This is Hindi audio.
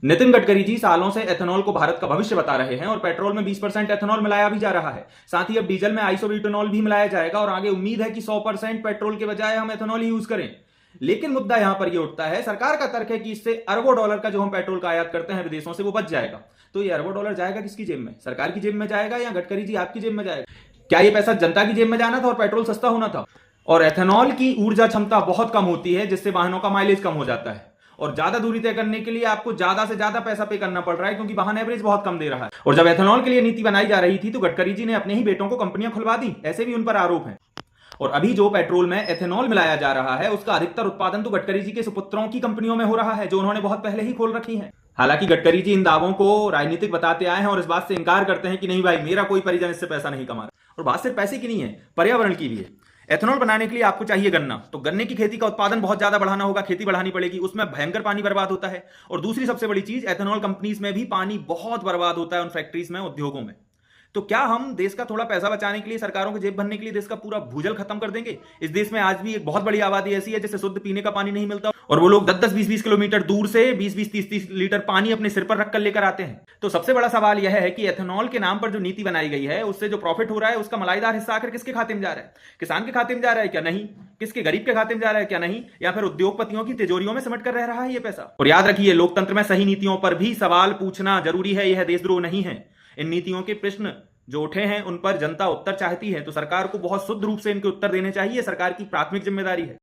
नितिन गडकरी जी सालों से एथेनॉल को भारत का भविष्य बता रहे हैं और पेट्रोल में 20% एथेनॉल मिलाया भी जा रहा है। साथ ही अब डीजल में आइसोब्यूटेनॉल भी मिलाया जाएगा और आगे उम्मीद है कि 100% पेट्रोल के बजाय हम एथेनॉल ही यूज करें। लेकिन मुद्दा यहां पर यह उठता है, सरकार का तर्क है कि इससे अरबों डॉलर का जो हम पेट्रोल का आयात करते हैं विदेशों से वो बच जाएगा। तो ये अरबों डॉलर जाएगा किसकी जेब में? सरकार की जेब में जाएगा या गडकरी जी आपकी जेब में जाएगा? क्या ये पैसा जनता की जेब में जाना था और पेट्रोल सस्ता होना था? और एथेनॉल की ऊर्जा क्षमता बहुत कम होती है जिससे वाहनों का माइलेज कम हो जाता है और ज्यादा दूरी तय करने के लिए आपको ज्यादा से ज्यादा पैसा पे करना पड़ रहा है क्योंकि वाहन एवरेज बहुत कम दे रहा है। और जब एथेनॉल के लिए नीति बनाई जा रही थी तो गडकरी जी ने अपने ही बेटों को कंपनियां खुलवा दी, ऐसे भी उन पर आरोप है। और अभी जो पेट्रोल में एथेनॉल मिलाया जा रहा है उसका अधिकतर उत्पादन तो गडकरी जी के सुपुत्रों की कंपनियों में हो रहा है जो उन्होंने बहुत पहले ही खोल रखी है। हालांकि गडकरी जी इन दावों को राजनीतिक बताते आए हैं और इस बात से इंकार करते हैं कि नहीं भाई, मेरा कोई परिजन इससे पैसा नहीं कमा रहा। और बात सिर्फ पैसे की नहीं है, पर्यावरण की भी है। एथेनॉल बनाने के लिए आपको चाहिए गन्ना, तो गन्ने की खेती का उत्पादन बहुत ज्यादा बढ़ाना होगा, खेती बढ़ानी पड़ेगी, उसमें भयंकर पानी बर्बाद होता है। और दूसरी सबसे बड़ी चीज, एथेनॉल कंपनीज में भी पानी बहुत बर्बाद होता है, उन फैक्ट्रीज में, उद्योगों में। तो क्या हम देश का थोड़ा पैसा बचाने के लिए, सरकारों की जेब भरने के लिए देश का पूरा भूजल खत्म कर देंगे? इस देश में आज भी एक बहुत बड़ी आबादी ऐसी है जिसे शुद्ध पीने का पानी नहीं मिलता और वो लोग 10-10, 20-20 किलोमीटर दूर से 20-20, 30-30 लीटर पानी अपने सिर पर रखकर लेकर आते हैं। तो सबसे बड़ा सवाल यह है कि एथेनॉल के नाम पर जो नीति बनाई गई है उससे जो प्रॉफिट हो रहा है उसका मलाईदार हिस्सा आकर किसके खाते में जा रहा है? किसान के खाते में जा रहा है क्या? नहीं। किसके? गरीब के खाते में जा रहा है क्या? नहीं। या फिर उद्योगपतियों की तिजोरियों में सिमट कर रह रहा है ये पैसा? और याद रखिए, लोकतंत्र में सही नीतियों पर भी सवाल पूछना जरूरी है, यह देशद्रोह नहीं है। इन नीतियों के प्रश्न जो उठे हैं उन पर जनता उत्तर चाहती है, तो सरकार को बहुत शुद्ध रूप से इनके उत्तर देने चाहिए, सरकार की प्राथमिक जिम्मेदारी है।